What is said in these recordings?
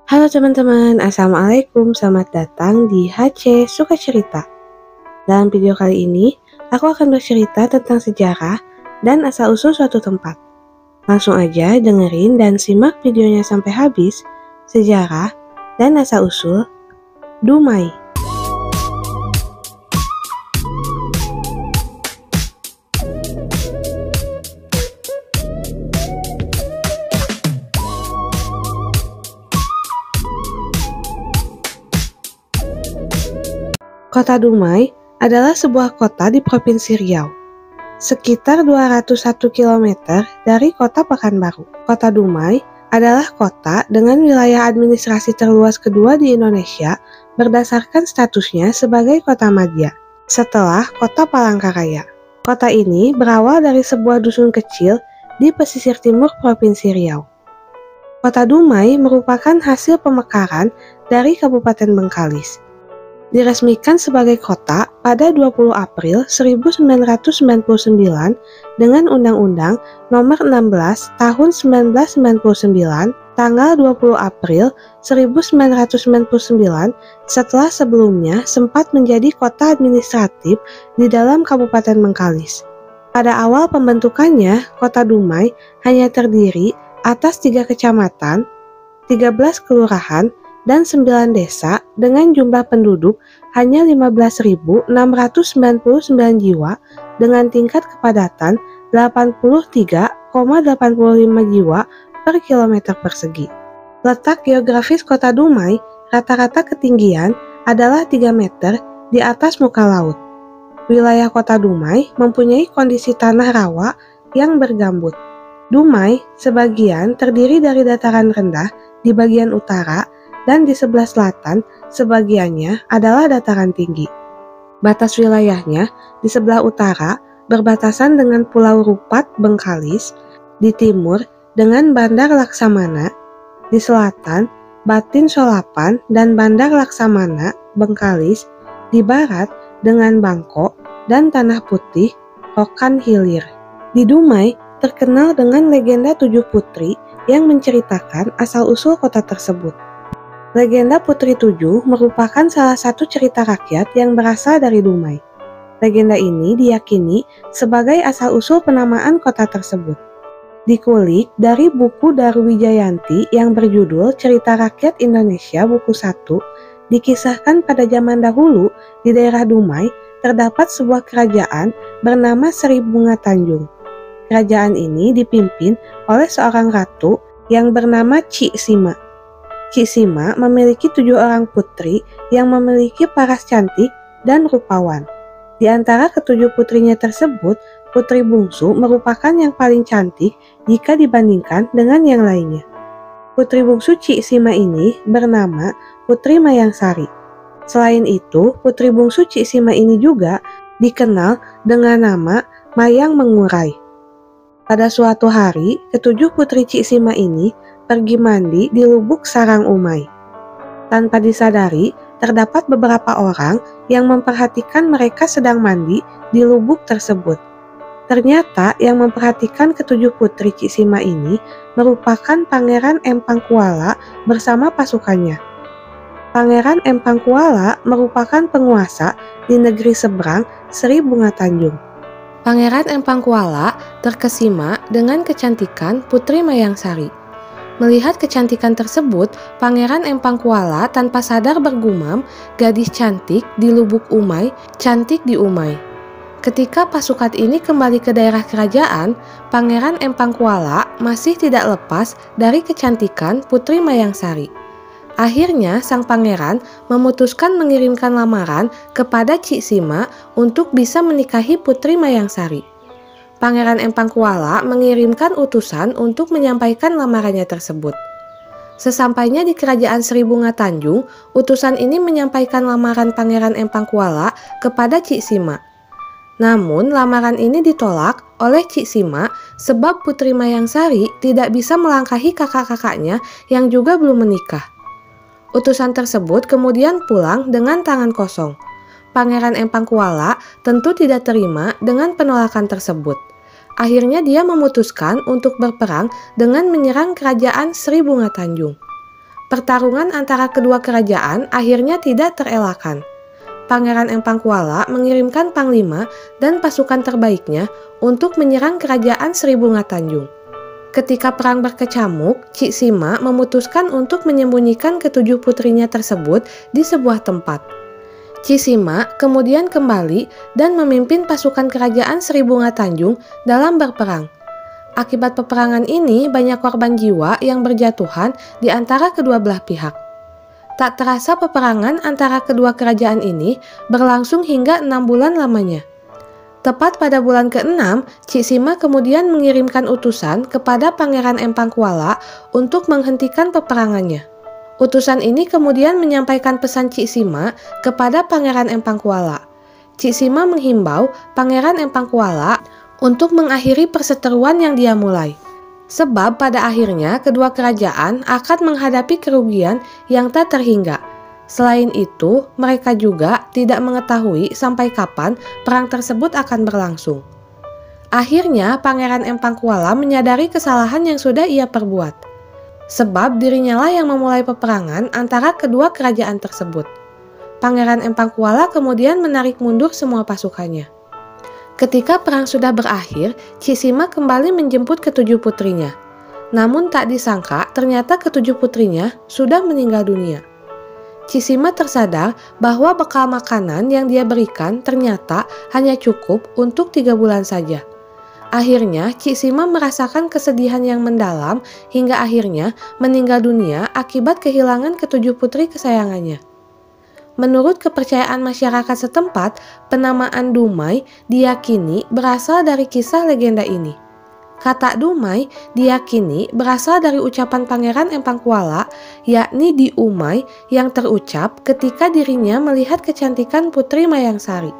Halo teman-teman, Assalamualaikum, selamat datang di HC Suka Cerita. Dalam video kali ini, aku akan bercerita tentang sejarah dan asal-usul suatu tempat. Langsung aja dengerin dan simak videonya sampai habis, sejarah dan asal-usul Dumai. Kota Dumai adalah sebuah kota di Provinsi Riau, sekitar 201 km dari kota Pekanbaru. Kota Dumai adalah kota dengan wilayah administrasi terluas kedua di Indonesia berdasarkan statusnya sebagai kota madya, setelah kota Palangkaraya. Kota ini berawal dari sebuah dusun kecil di pesisir timur Provinsi Riau. Kota Dumai merupakan hasil pemekaran dari Kabupaten Bengkalis. Diresmikan sebagai kota pada 20 April 1999 dengan Undang-Undang Nomor 16 Tahun 1999 tanggal 20 April 1999 setelah sebelumnya sempat menjadi kota administratif di dalam Kabupaten Bengkalis. Pada awal pembentukannya, Kota Dumai hanya terdiri atas 3 kecamatan, 13 kelurahan, dan 9 desa dengan jumlah penduduk hanya 15.699 jiwa dengan tingkat kepadatan 83,85 jiwa per kilometer persegi. Letak geografis Kota Dumai, rata-rata ketinggian adalah 3 meter di atas muka laut. Wilayah Kota Dumai mempunyai kondisi tanah rawa yang bergambut. Dumai sebagian terdiri dari dataran rendah di bagian utara dan di sebelah selatan sebagiannya adalah dataran tinggi. Batas wilayahnya di sebelah utara berbatasan dengan Pulau Rupat Bengkalis, di timur dengan Bandar Laksamana, di selatan Batin Solapan dan Bandar Laksamana Bengkalis, di barat dengan Bangko dan Tanah Putih Rokan Hilir. Di Dumai terkenal dengan legenda 7 putri yang menceritakan asal-usul kota tersebut. Legenda Putri Tujuh merupakan salah satu cerita rakyat yang berasal dari Dumai. Legenda ini diyakini sebagai asal-usul penamaan kota tersebut. Dikulik dari buku Darwijayanti yang berjudul Cerita Rakyat Indonesia Buku 1, dikisahkan pada zaman dahulu di daerah Dumai terdapat sebuah kerajaan bernama Sri Bunga Tanjung. Kerajaan ini dipimpin oleh seorang ratu yang bernama Cik Sima. Cik Sima memiliki 7 orang putri yang memiliki paras cantik dan rupawan. Di antara ketujuh putrinya tersebut, putri bungsu merupakan yang paling cantik jika dibandingkan dengan yang lainnya. Putri bungsu Cik Sima ini bernama Putri Mayangsari. Selain itu, putri bungsu Cik Sima ini juga dikenal dengan nama Mayang Mengurai. Pada suatu hari, ketujuh putri Cik Sima ini pergi mandi di Lubuk Sarang Umai. Tanpa disadari, terdapat beberapa orang yang memperhatikan mereka sedang mandi di lubuk tersebut. Ternyata yang memperhatikan ketujuh putri Cik Sima ini merupakan Pangeran Empang Kuala bersama pasukannya. Pangeran Empang Kuala merupakan penguasa di negeri seberang Sri Bunga Tanjung. Pangeran Empang Kuala terkesima dengan kecantikan Putri Mayangsari. Melihat kecantikan tersebut, Pangeran Empang Kuala tanpa sadar bergumam, gadis cantik di Lubuk Umai, cantik di Umai. Ketika pasukan ini kembali ke daerah kerajaan, Pangeran Empang Kuala masih tidak lepas dari kecantikan Putri Mayangsari. Akhirnya, sang pangeran memutuskan mengirimkan lamaran kepada Cik Sima untuk bisa menikahi Putri Mayangsari. Pangeran Empang Kuala mengirimkan utusan untuk menyampaikan lamarannya tersebut. Sesampainya di kerajaan Sri Bunga Tanjung, utusan ini menyampaikan lamaran Pangeran Empang Kuala kepada Cik Sima. Namun, lamaran ini ditolak oleh Cik Sima sebab Putri Mayangsari tidak bisa melangkahi kakak-kakaknya yang juga belum menikah. Utusan tersebut kemudian pulang dengan tangan kosong. Pangeran Empang Kuala tentu tidak terima dengan penolakan tersebut. Akhirnya dia memutuskan untuk berperang dengan menyerang kerajaan Sri Bunga Tanjung. Pertarungan antara kedua kerajaan akhirnya tidak terelakkan. Pangeran Empang Kuala mengirimkan panglima dan pasukan terbaiknya untuk menyerang kerajaan Sri Bunga Tanjung. Ketika perang berkecamuk, Cik Sima memutuskan untuk menyembunyikan ketujuh putrinya tersebut di sebuah tempat. Cik Sima kemudian kembali dan memimpin pasukan kerajaan Sri Bunga Tanjung dalam berperang. Akibat peperangan ini, banyak korban jiwa yang berjatuhan di antara kedua belah pihak. Tak terasa peperangan antara kedua kerajaan ini berlangsung hingga 6 bulan lamanya. Tepat pada bulan ke-6, Cik Sima kemudian mengirimkan utusan kepada Pangeran Empang Kuala untuk menghentikan peperangannya. Utusan ini kemudian menyampaikan pesan Cik Sima kepada Pangeran Empang Kuala. Cik Sima menghimbau Pangeran Empang Kuala untuk mengakhiri perseteruan yang dia mulai. Sebab pada akhirnya kedua kerajaan akan menghadapi kerugian yang tak terhingga. Selain itu, mereka juga tidak mengetahui sampai kapan perang tersebut akan berlangsung. Akhirnya, Pangeran Empang Kuala menyadari kesalahan yang sudah ia perbuat. Sebab dirinya lah yang memulai peperangan antara kedua kerajaan tersebut. Pangeran Empang Kuala kemudian menarik mundur semua pasukannya. Ketika perang sudah berakhir, Cik Sima kembali menjemput ketujuh putrinya. Namun tak disangka ternyata ketujuh putrinya sudah meninggal dunia. Cik Sima tersadar bahwa bekal makanan yang dia berikan ternyata hanya cukup untuk 3 bulan saja. Akhirnya Cik Sima merasakan kesedihan yang mendalam hingga akhirnya meninggal dunia akibat kehilangan ketujuh putri kesayangannya. Menurut kepercayaan masyarakat setempat, penamaan Dumai diyakini berasal dari kisah legenda ini. Kata Dumai diyakini berasal dari ucapan Pangeran Empang Kuala, yakni di Umai yang terucap ketika dirinya melihat kecantikan Putri Mayangsari.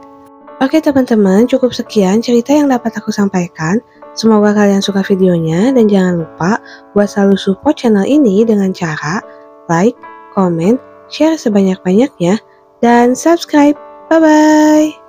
Oke teman-teman, cukup sekian cerita yang dapat aku sampaikan. Semoga kalian suka videonya dan jangan lupa buat selalu support channel ini dengan cara like, comment, share sebanyak-banyaknya, dan subscribe. Bye-bye!